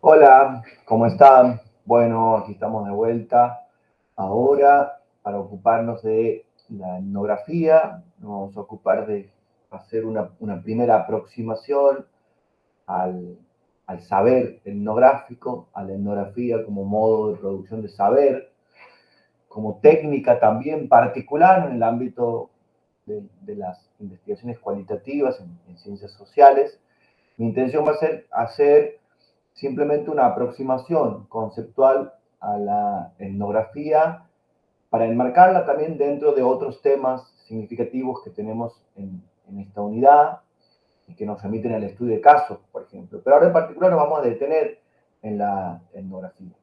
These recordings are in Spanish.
Hola, ¿cómo están? Bueno, aquí estamos de vuelta. Ahora, para ocuparnos de la etnografía, nos vamos a ocupar de hacer una primera aproximación al, al saber etnográfico, a la etnografía como modo de producción de saber, como técnica también particular en el ámbito de las investigaciones cualitativas en ciencias sociales. Mi intención va a ser hacer simplemente una aproximación conceptual a la etnografía para enmarcarla también dentro de otros temas significativos que tenemos en esta unidad y que nos remiten al estudio de casos, por ejemplo. Pero ahora en particular nos vamos a detener en la etnografía.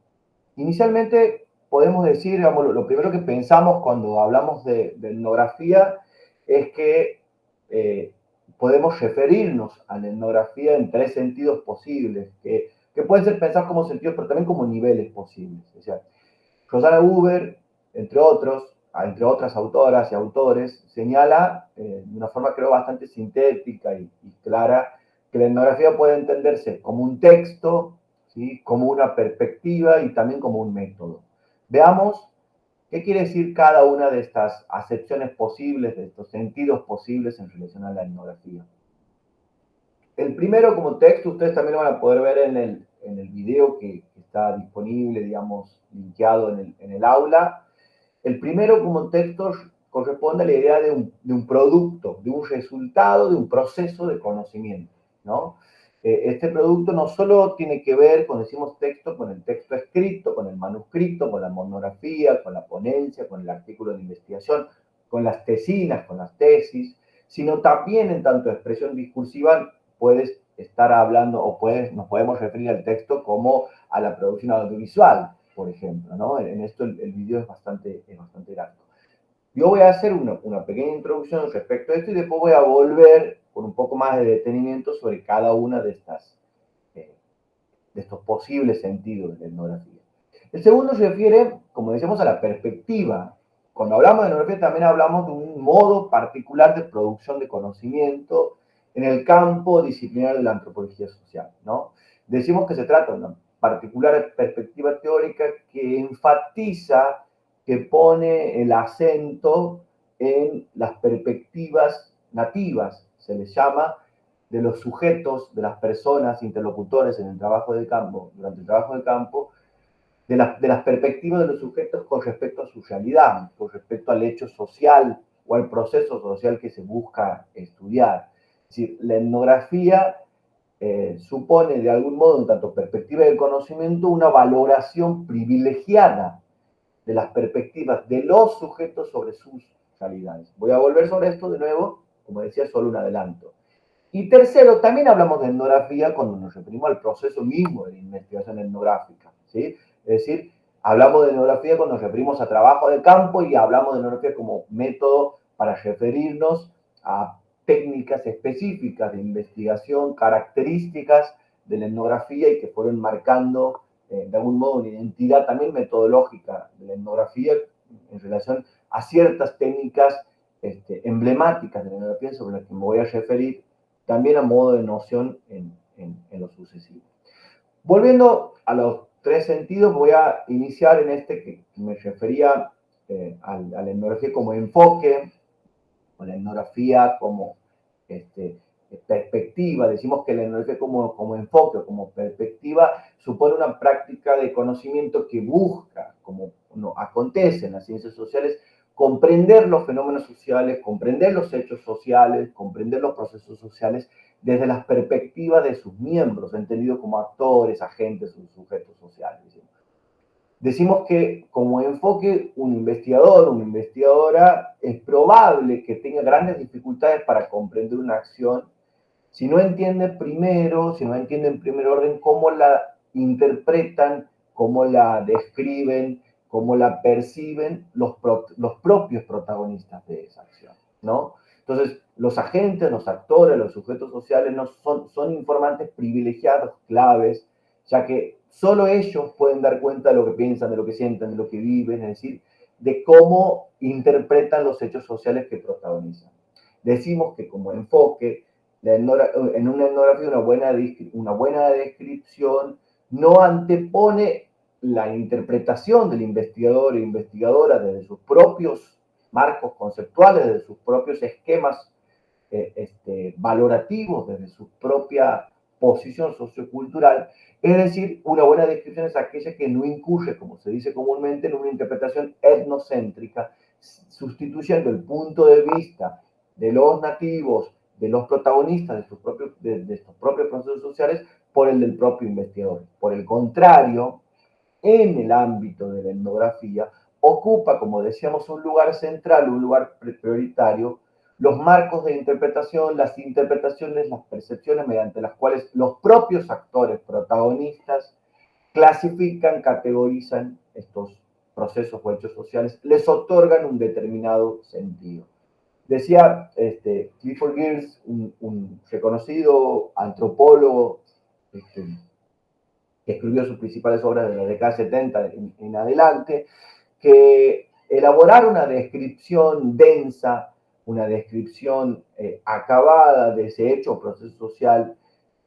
Inicialmente podemos decir, digamos, lo primero que pensamos cuando hablamos de etnografía es que eh, podemos referirnos a la etnografía en tres sentidos posibles, que pueden ser pensados como sentidos, pero también como niveles posibles. O sea, Rosana Huber, entre otros, entre otras autoras y autores, señala de una forma creo bastante sintética y clara que la etnografía puede entenderse como un texto, ¿sí? Como una perspectiva y también como un método. Veamos qué quiere decir cada una de estas acepciones posibles, de estos sentidos posibles en relación a la etnografía. El primero como texto, ustedes también lo van a poder ver en el video que está disponible, digamos, linkeado en el aula. El primero como texto corresponde a la idea de un producto, de un resultado, de un proceso de conocimiento, ¿no? Este producto no solo tiene que ver, cuando decimos texto, con el texto escrito, con el manuscrito, con la monografía, con la ponencia, con el artículo de investigación, con las tesinas, con las tesis, sino también en tanto expresión discursiva puedes estar hablando o nos podemos referir al texto como a la producción audiovisual, por ejemplo, ¿no? En esto el video es bastante gráfico. Yo voy a hacer una pequeña introducción respecto a esto y después voy a volver con un poco más de detenimiento sobre cada una de estos posibles sentidos de la etnografía. El segundo se refiere, como decíamos, a la perspectiva. Cuando hablamos de etnografía también hablamos de un modo particular de producción de conocimiento en el campo disciplinar de la antropología social, ¿no? Decimos que se trata de una particular perspectiva teórica que enfatiza, que pone el acento en las perspectivas nativas, se les llama, de los sujetos, de las personas, interlocutores en el trabajo de campo, durante el trabajo de campo, de las perspectivas de los sujetos con respecto a su realidad, con respecto al hecho social o al proceso social que se busca estudiar. Es decir, la etnografía supone de algún modo, en tanto perspectiva del conocimiento, una valoración privilegiada de las perspectivas de los sujetos sobre sus realidades. Voy a volver sobre esto de nuevo, como decía, solo un adelanto. Y tercero, también hablamos de etnografía cuando nos referimos al proceso mismo de la investigación etnográfica, ¿sí? Es decir, hablamos de etnografía cuando nos referimos a trabajo de campo y hablamos de etnografía como método para referirnos a técnicas específicas de investigación, características de la etnografía y que fueron marcando de algún modo una identidad también metodológica de la etnografía en relación a ciertas técnicas emblemáticas de la etnografía sobre las que me voy a referir también a modo de noción en lo sucesivo. Volviendo a los tres sentidos, voy a iniciar en este que me refería a la etnografía como enfoque, o la etnografía como perspectiva. Decimos que la etnografía como enfoque, como perspectiva, supone una práctica de conocimiento que busca, como no, acontece en las ciencias sociales, comprender los fenómenos sociales, comprender los hechos sociales, comprender los procesos sociales desde las perspectivas de sus miembros, entendidos como actores, agentes o sujetos sociales. Decimos que como enfoque un investigador o una investigadora es probable que tenga grandes dificultades para comprender una acción si no entiende primero, si no entiende en primer orden cómo la interpretan, cómo la describen, cómo la perciben los propios protagonistas de esa acción, ¿no? Entonces, los agentes, los actores, los sujetos sociales no son informantes privilegiados, claves, ya que solo ellos pueden dar cuenta de lo que piensan, de lo que sienten, de lo que viven, es decir, de cómo interpretan los hechos sociales que protagonizan. Decimos que como enfoque, en una etnografía una buena descripción no antepone la interpretación del investigador e investigadora desde sus propios marcos conceptuales, desde sus propios esquemas valorativos, desde su propia posición sociocultural. Es decir, una buena descripción es aquella que no incurre, como se dice comúnmente, en una interpretación etnocéntrica, sustituyendo el punto de vista de los nativos, de los protagonistas de estos propios procesos sociales, por el del propio investigador. Por el contrario, en el ámbito de la etnografía, ocupa, como decíamos, un lugar central, un lugar prioritario, los marcos de interpretación, las interpretaciones, las percepciones mediante las cuales los propios actores protagonistas clasifican, categorizan estos procesos o hechos sociales, les otorgan un determinado sentido. Decía Clifford Geertz, un reconocido antropólogo que escribió sus principales obras de la década 70 en adelante, que elaborar una descripción densa, una descripción acabada de ese hecho o proceso social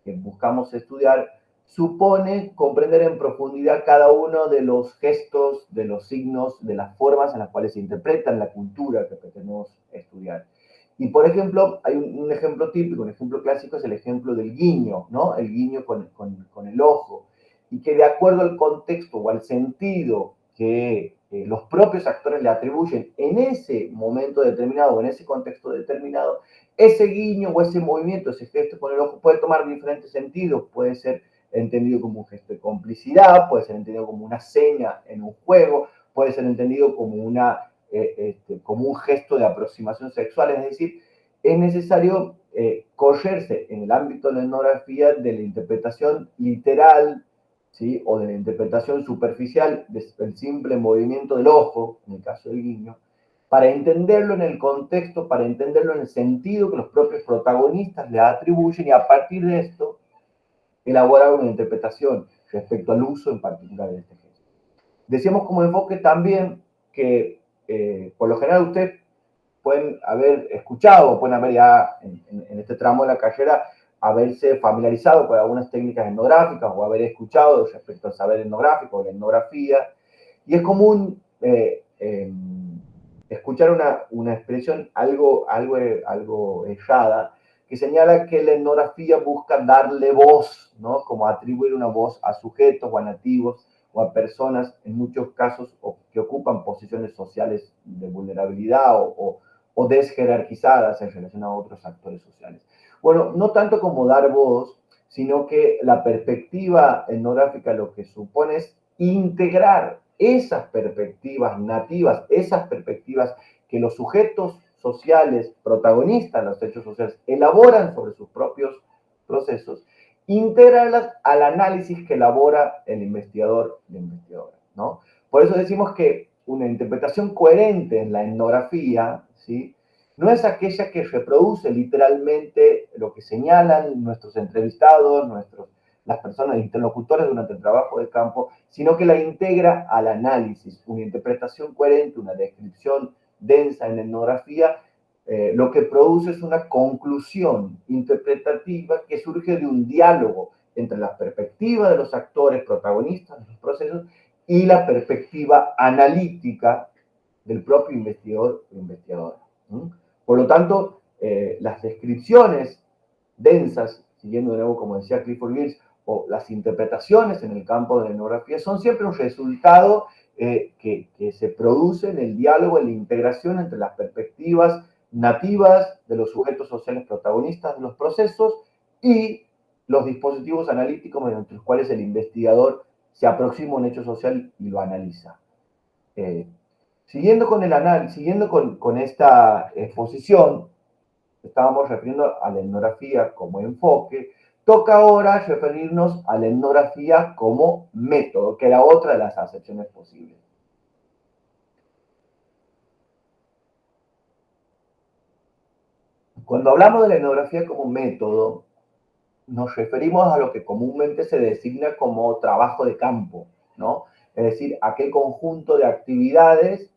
que buscamos estudiar, supone comprender en profundidad cada uno de los gestos, de los signos, de las formas en las cuales se interpreta la cultura que pretendemos estudiar. Y por ejemplo, hay un ejemplo típico, un ejemplo clásico es el ejemplo del guiño, ¿no? El guiño con el ojo. Y que de acuerdo al contexto o al sentido que los propios actores le atribuyen en ese momento determinado o en ese contexto determinado, ese guiño o ese movimiento, ese gesto con el ojo puede tomar diferentes sentidos, puede ser entendido como un gesto de complicidad, puede ser entendido como una seña en un juego, puede ser entendido como, como un gesto de aproximación sexual, es decir, es necesario correrse en el ámbito de la etnografía de la interpretación literal, ¿sí? O de la interpretación superficial del simple movimiento del ojo, en el caso del guiño, para entenderlo en el contexto, para entenderlo en el sentido que los propios protagonistas le atribuyen y a partir de esto elaborar una interpretación respecto al uso en particular de este gesto. Decíamos como enfoque también que por lo general ustedes pueden haber escuchado, pueden haber ya en este tramo de la carrera haberse familiarizado con algunas técnicas etnográficas o haber escuchado respecto al saber etnográfico o la etnografía. Y es común escuchar una expresión algo errada que señala que la etnografía busca darle voz, ¿no? Como atribuir una voz a sujetos o a nativos o a personas, en muchos casos, que ocupan posiciones sociales de vulnerabilidad o desjerarquizadas en relación a otros actores sociales. Bueno, no tanto como dar voz, sino que la perspectiva etnográfica lo que supone es integrar esas perspectivas nativas, esas perspectivas que los sujetos sociales, protagonistas de los hechos sociales, elaboran sobre sus propios procesos, integrarlas al análisis que elabora el investigador, la investigadora, ¿no? Por eso decimos que una interpretación coherente en la etnografía, ¿sí? No es aquella que reproduce literalmente lo que señalan nuestros entrevistados, las personas interlocutores durante el trabajo de campo, sino que la integra al análisis, una interpretación coherente, una descripción densa en etnografía, lo que produce es una conclusión interpretativa que surge de un diálogo entre la perspectiva de los actores protagonistas de los procesos y la perspectiva analítica del propio investigador o investigadora. Por lo tanto, las descripciones densas, siguiendo de nuevo, como decía Clifford Geertz, o las interpretaciones en el campo de la etnografía son siempre un resultado que se produce en el diálogo, en la integración entre las perspectivas nativas de los sujetos sociales protagonistas de los procesos y los dispositivos analíticos mediante los cuales el investigador se aproxima a un hecho social y lo analiza. Siguiendo con el análisis, siguiendo con esta exposición, estábamos refiriendo a la etnografía como enfoque, toca ahora referirnos a la etnografía como método, que era otra de las acepciones posibles. Cuando hablamos de la etnografía como método, nos referimos a lo que comúnmente se designa como trabajo de campo, ¿no? Es decir, aquel conjunto de actividades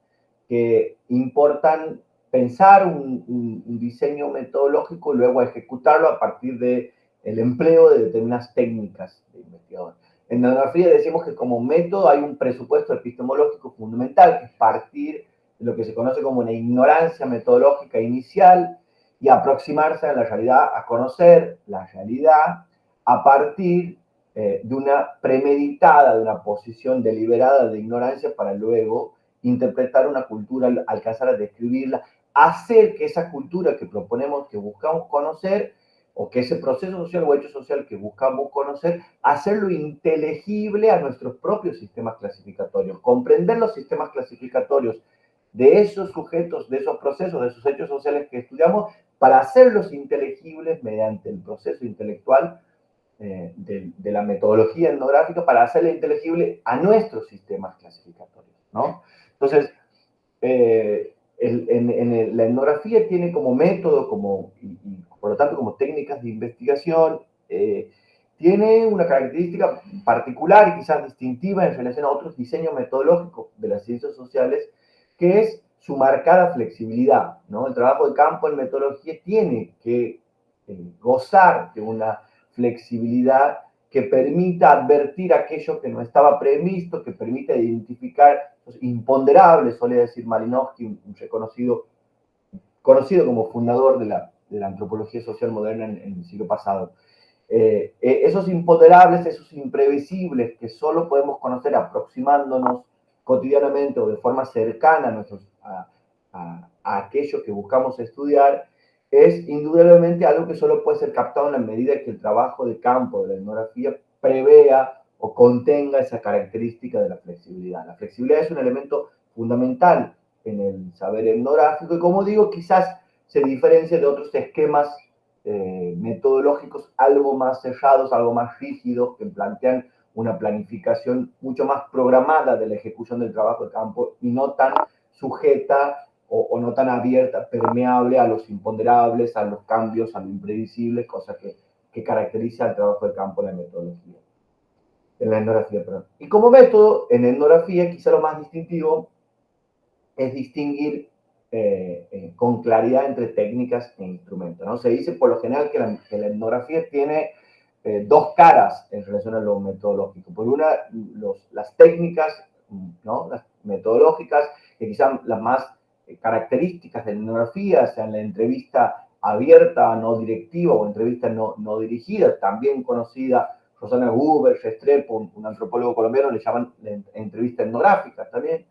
que importan pensar un diseño metodológico y luego ejecutarlo a partir del empleo de determinadas técnicas de investigador. En etnografía decimos que como método hay un presupuesto epistemológico fundamental, que es partir de lo que se conoce como una ignorancia metodológica inicial y aproximarse a la realidad, a conocer la realidad a partir de una premeditada, de una posición deliberada de ignorancia para luego interpretar una cultura, alcanzar a describirla, hacer que esa cultura que proponemos, que buscamos conocer, o que ese proceso social o hecho social que buscamos conocer, hacerlo inteligible a nuestros propios sistemas clasificatorios, comprender los sistemas clasificatorios de esos sujetos, de esos procesos, de esos hechos sociales que estudiamos, para hacerlos inteligibles mediante el proceso intelectual de la metodología etnográfica, para hacerla inteligible a nuestros sistemas clasificatorios, ¿no? Entonces, la etnografía tiene como método, y por lo tanto como técnicas de investigación, tiene una característica particular y quizás distintiva en relación a otros diseños metodológicos de las ciencias sociales, que es su marcada flexibilidad, ¿no? El trabajo de campo en metodología tiene que gozar de una flexibilidad que permita advertir aquello que no estaba previsto, que permita identificar los imponderables, solía decir Malinowski, un conocido como fundador de la antropología social moderna en el siglo pasado. Esos imponderables, esos imprevisibles que solo podemos conocer aproximándonos cotidianamente o de forma cercana a aquello que buscamos estudiar, es indudablemente algo que solo puede ser captado en la medida que el trabajo de campo de la etnografía prevea o contenga esa característica de la flexibilidad. La flexibilidad es un elemento fundamental en el saber etnográfico y, como digo, quizás se diferencia de otros esquemas metodológicos algo más cerrados, algo más rígidos, que plantean una planificación mucho más programada de la ejecución del trabajo de campo y no tan sujeta o no tan abierta, permeable a los imponderables, a los cambios, a lo imprevisible, cosa que caracteriza el trabajo de campo en la metodología, en la etnografía, perdón. Y como método, en etnografía, quizá lo más distintivo es distinguir con claridad entre técnicas e instrumentos, ¿no? Se dice por lo general que la etnografía tiene dos caras en relación a lo metodológico. Por una, las técnicas, ¿no? Las metodológicas, que quizás las más características de la etnografía, sean la entrevista abierta, no directiva, o entrevista no dirigida, también conocida, Rosana Huber, Restrepo, un antropólogo colombiano, le llaman entrevista etnográfica también.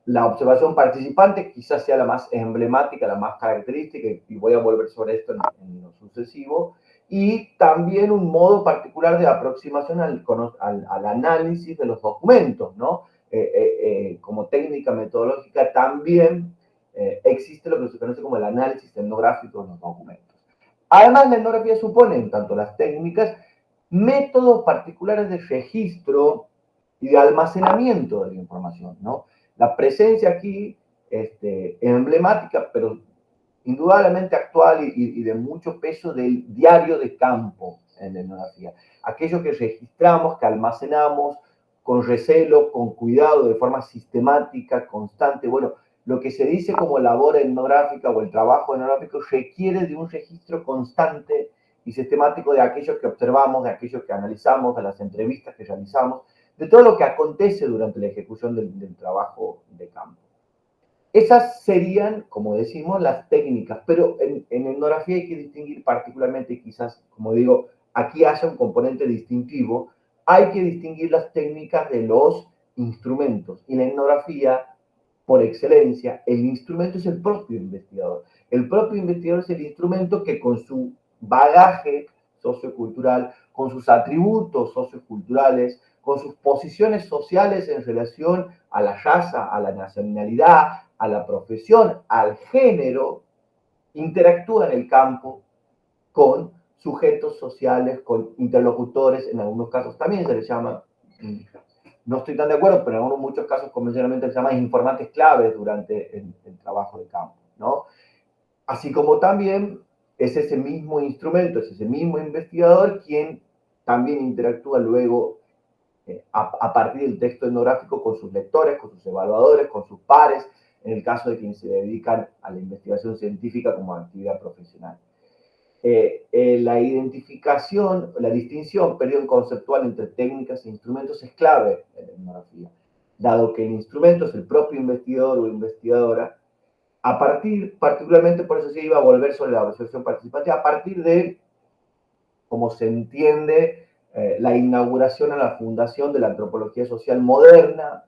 La observación participante quizás sea la más emblemática, la más característica, y voy a volver sobre esto en lo sucesivo, y también un modo particular de aproximación al análisis de los documentos, ¿no? Como técnica metodológica también existe lo que se conoce como el análisis etnográfico de los documentos. Además, la etnografía supone, en tanto las técnicas, métodos particulares de registro y de almacenamiento de la información, ¿no? La presencia aquí, emblemática, pero indudablemente actual y de mucho peso del diario de campo en la etnografía. Aquello que registramos, que almacenamos con recelo, con cuidado, de forma sistemática, constante. Bueno, lo que se dice como labor etnográfica o el trabajo etnográfico requiere de un registro constante y sistemático de aquello que observamos, de aquello que analizamos, de las entrevistas que realizamos, de todo lo que acontece durante la ejecución del trabajo de campo. Esas serían, como decimos, las técnicas, pero en etnografía hay que distinguir particularmente, quizás, como digo, aquí haya un componente distintivo, hay que distinguir las técnicas de los instrumentos. Y la etnografía, por excelencia, el instrumento es el propio investigador. El propio investigador es el instrumento que con su bagaje sociocultural, con sus atributos socioculturales, con sus posiciones sociales en relación a la raza, a la nacionalidad, a la profesión, al género, interactúa en el campo con sujetos sociales, con interlocutores, en algunos casos también se les llama, no estoy tan de acuerdo, pero en muchos casos convencionalmente se llama informantes claves durante el trabajo de campo, ¿no? Así como también es ese mismo instrumento, es ese mismo investigador quien también interactúa luego a partir del texto etnográfico con sus lectores, con sus evaluadores, con sus pares, en el caso de quienes se dedican a la investigación científica como actividad profesional. la identificación, la distinción, perdón, conceptual entre técnicas e instrumentos es clave en la etnografía, dado que el instrumento es el propio investigador o investigadora, a partir, particularmente por eso se iba a volver sobre la observación participativa, a partir de cómo se entiende la inauguración a la fundación de la antropología social moderna,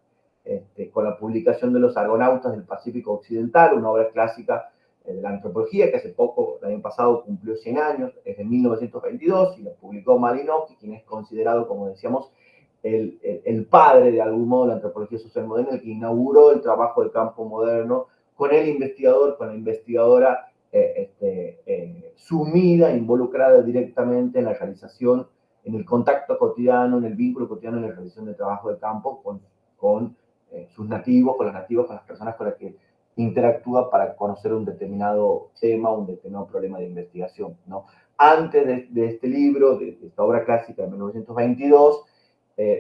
con la publicación de Los Argonautas del Pacífico Occidental, una obra clásica de la antropología que hace poco, el año pasado, cumplió 100 años, es de 1922, y la publicó Malinowski, quien es considerado, como decíamos, el padre, de algún modo, de la antropología social moderna, el que inauguró el trabajo del campo moderno con el investigador, con la investigadora sumida, involucrada directamente en la realización, en el contacto cotidiano, en el vínculo cotidiano, en la realización del trabajo de campo con sus nativos, con los nativos, con las personas con las que interactúa para conocer un determinado tema, un determinado problema de investigación, ¿no? Antes de este libro, de esta obra clásica de 1922,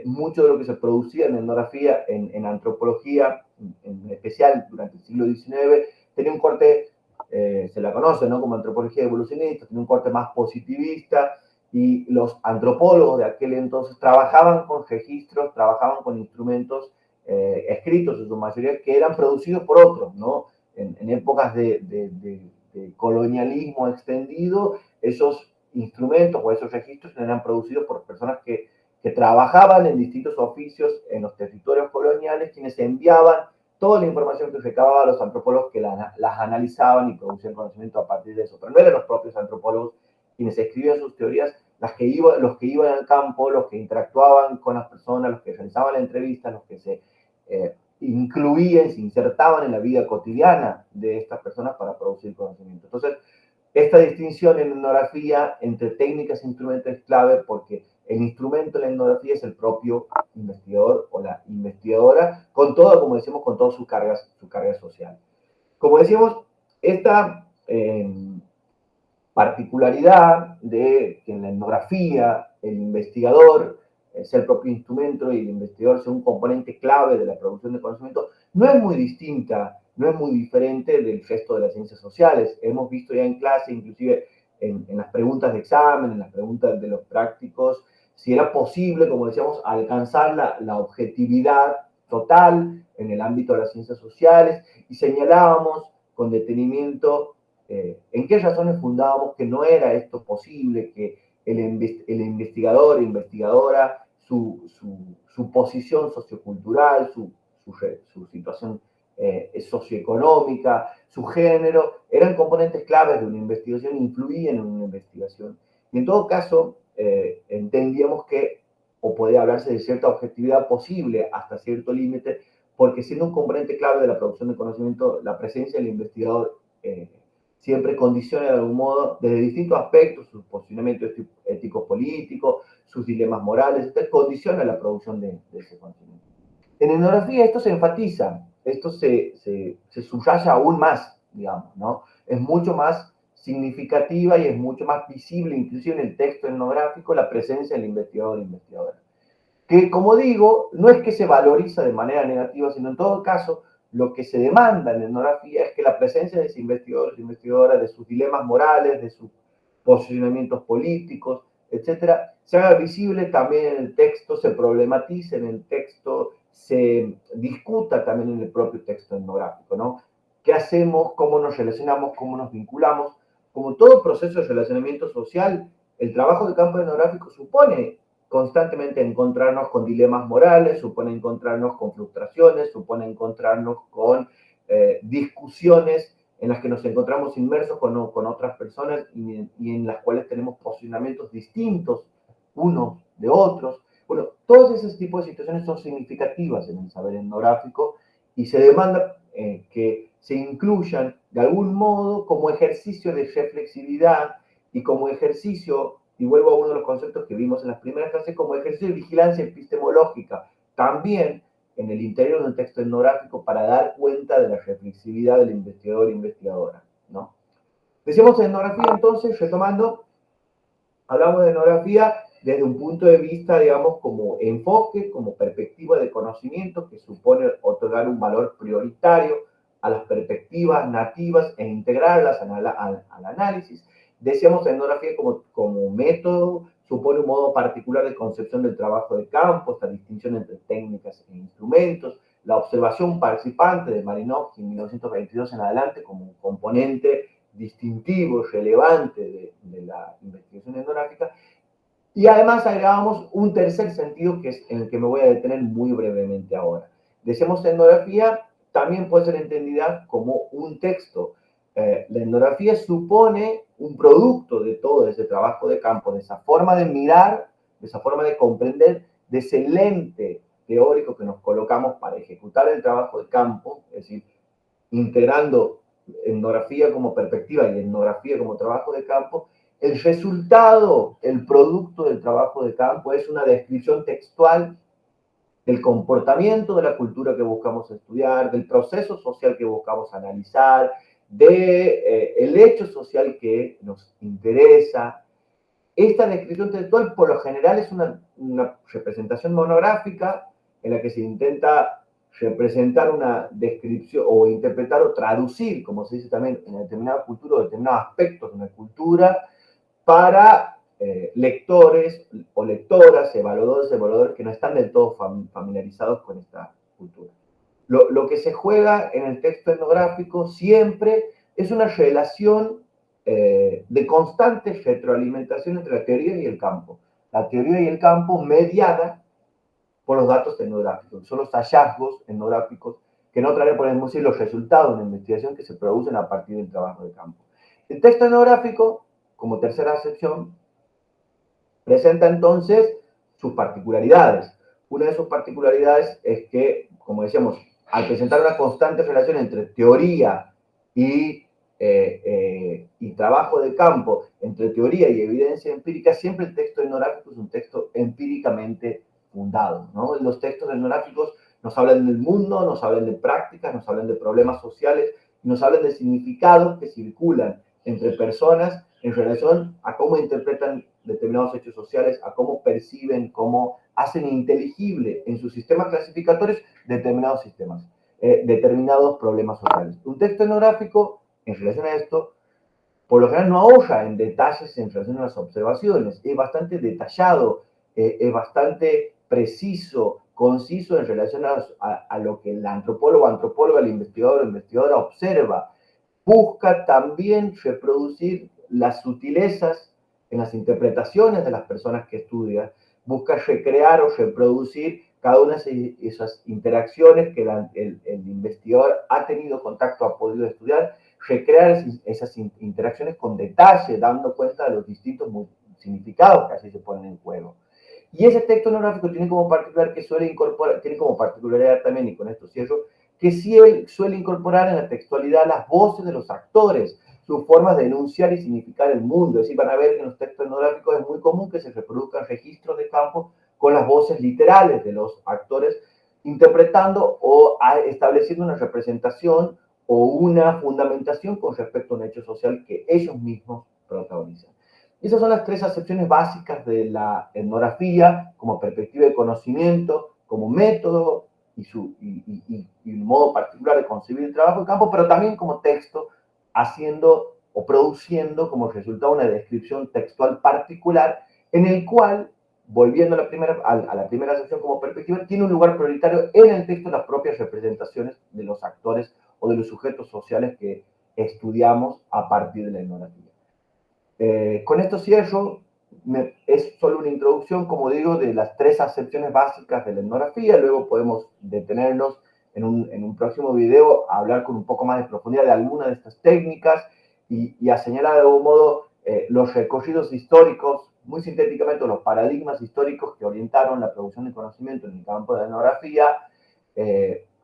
mucho de lo que se producía en etnografía, en antropología, en especial durante el siglo XIX, tenía un corte, se la conoce, ¿no?, como antropología evolucionista, tenía un corte más positivista, y los antropólogos de aquel entonces trabajaban con registros, trabajaban con instrumentos escritos en su mayoría, que eran producidos por otros, ¿no? En épocas de colonialismo extendido, esos instrumentos o esos registros eran producidos por personas que trabajaban en distintos oficios en los territorios coloniales, quienes enviaban toda la información que recababa a los antropólogos que las analizaban y producían conocimiento a partir de eso. Pero no eran los propios antropólogos quienes escribían sus teorías, los que iban al campo, los que interactuaban con las personas, los que realizaban la entrevista, los que se incluían, se insertaban en la vida cotidiana de estas personas para producir conocimiento. Entonces, esta distinción en etnografía entre técnicas e instrumentos es clave porque el instrumento de la etnografía es el propio investigador o la investigadora, con todo, como decimos, con todas sus cargas sociales. Como decíamos, esta particularidad de que en la etnografía el investigador sea el propio instrumento y el investigador sea un componente clave de la producción de conocimiento, no es muy distinta, no es muy diferente del resto de las ciencias sociales. Hemos visto ya en clase, inclusive en las preguntas de examen, en las preguntas de los prácticos, si era posible, como decíamos, alcanzar la objetividad total en el ámbito de las ciencias sociales, y señalábamos con detenimiento en qué razones fundábamos que no era esto posible, que el investigador, investigadora, su posición sociocultural, su situación socioeconómica, su género, eran componentes claves de una investigación, influían en una investigación. Y en todo caso, entendíamos que, o podía hablarse de cierta objetividad posible hasta cierto límite, porque siendo un componente clave de la producción de conocimiento, la presencia del investigador siempre condiciona de algún modo, desde distintos aspectos, sus posicionamientos ético-políticos, sus dilemas morales, condiciona la producción de ese conocimiento. En etnografía esto se enfatiza, esto se subraya aún más, digamos, ¿no? Es mucho más significativa y es mucho más visible, inclusive en el texto etnográfico, la presencia del investigador o investigadora. Que, como digo, no es que se valoriza de manera negativa, sino en todo caso, lo que se demanda en etnografía es que la presencia de ese investigador o investigadora, de sus dilemas morales, de sus posicionamientos políticos, etcétera, se haga visible también en el texto, se problematice en el texto, se discuta también en el propio texto etnográfico, ¿no? ¿Qué hacemos? ¿Cómo nos relacionamos? ¿Cómo nos vinculamos? Como todo proceso de relacionamiento social, el trabajo de campo etnográfico supone constantemente encontrarnos con dilemas morales, supone encontrarnos con frustraciones, supone encontrarnos con discusiones en las que nos encontramos inmersos con otras personas y en las cuales tenemos posicionamientos distintos unos de otros. Bueno, todos esos tipos de situaciones son significativas en el saber etnográfico y se demanda que se incluyan de algún modo como ejercicio de reflexividad y como ejercicio, y vuelvo a uno de los conceptos que vimos en las primeras clases, como ejercicio de vigilancia epistemológica, también en el interior de un texto etnográfico para dar cuenta de la reflexividad del investigador e investigadora, ¿no? Decíamos etnografía, entonces, retomando, hablamos de etnografía desde un punto de vista, digamos, como enfoque, como perspectiva de conocimiento, que supone otorgar un valor prioritario a las perspectivas nativas e integrarlas al análisis. Decíamos etnografía como método, supone un modo particular de concepción del trabajo de campo, esta distinción entre técnicas e instrumentos, la observación participante de Marinovsky en 1922 en adelante como un componente distintivo, relevante de la investigación etnográfica. Y además agregábamos un tercer sentido que es en el que me voy a detener muy brevemente ahora. Decíamos etnografía también puede ser entendida como un texto. La etnografía supone un producto de todo ese trabajo de campo, de esa forma de mirar, de esa forma de comprender, de ese lente teórico que nos colocamos para ejecutar el trabajo de campo, es decir, integrando etnografía como perspectiva y etnografía como trabajo de campo. El resultado, el producto del trabajo de campo es una descripción textual del comportamiento de la cultura que buscamos estudiar, del proceso social que buscamos analizar, del hecho social que nos interesa. Esta descripción textual por lo general es una representación monográfica en la que se intenta representar una descripción o interpretar o traducir, como se dice también en determinada cultura o determinados aspectos de una cultura, para lectores o lectoras, evaluadores que no están del todo familiarizados con esta cultura. Lo que se juega en el texto etnográfico siempre es una relación de constante retroalimentación entre la teoría y el campo. La teoría y el campo mediada por los datos etnográficos. Son los hallazgos etnográficos que en otra área podemos decir los resultados de una investigación que se producen a partir del trabajo de campo. El texto etnográfico, como tercera acepción, presenta entonces sus particularidades. Una de sus particularidades es que, como decíamos, al presentar una constante relación entre teoría y trabajo de campo, entre teoría y evidencia empírica, siempre el texto etnográfico es un texto empíricamente fundado, ¿no? Los textos etnográficos nos hablan del mundo, nos hablan de prácticas, nos hablan de problemas sociales, nos hablan de significados que circulan entre personas en relación a cómo interpretan determinados hechos sociales, a cómo perciben, cómo hacen inteligible en sus sistemas clasificatorios determinados sistemas, determinados problemas sociales. Un texto etnográfico, en relación a esto, por lo general no ahorra en detalles en relación a las observaciones, es bastante detallado, es bastante preciso, conciso en relación a lo que el antropólogo, antropóloga, el investigador o investigadora observa. Busca también reproducir las sutilezas en las interpretaciones de las personas que estudia, busca recrear o reproducir cada una de esas interacciones que el investigador ha tenido contacto, ha podido estudiar, recrear esas interacciones con detalle, dando cuenta de los distintos significados que así se ponen en juego. Y ese texto etnográfico tiene como particular que suele incorporar, tiene como particularidad también, y con esto cierro, que sí suele incorporar en la textualidad las voces de los actores, sus formas de enunciar y significar el mundo. Es decir, van a ver que en los textos etnográficos es muy común que se reproduzcan registros de campo con las voces literales de los actores, interpretando o estableciendo una representación o una fundamentación con respecto a un hecho social que ellos mismos protagonizan. Esas son las tres acepciones básicas de la etnografía como perspectiva de conocimiento, como método y un modo particular de concebir el trabajo de campo, pero también como texto, haciendo o produciendo como resultado una descripción textual particular en el cual, volviendo a la primera acepción como perspectiva, tiene un lugar prioritario en el texto las propias representaciones de los actores o de los sujetos sociales que estudiamos a partir de la etnografía. Con esto cierro, es solo una introducción, como digo, de las tres acepciones básicas de la etnografía. Luego podemos detenernos en un próximo video a hablar con un poco más de profundidad de algunas de estas técnicas y a señalar de algún modo los recorridos históricos, muy sintéticamente los paradigmas históricos que orientaron la producción de conocimiento en el campo de la etnografía.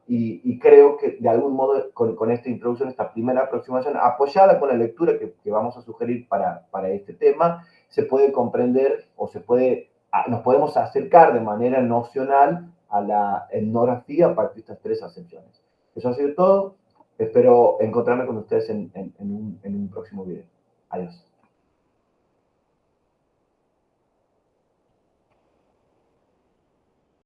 Y creo que de algún modo con esta introducción, esta primera aproximación, apoyada con la lectura que vamos a sugerir para este tema, se puede comprender o nos podemos acercar de manera nocional a la etnografía a partir de estas tres acepciones. Eso ha sido todo. Espero encontrarme con ustedes en un próximo video. Adiós.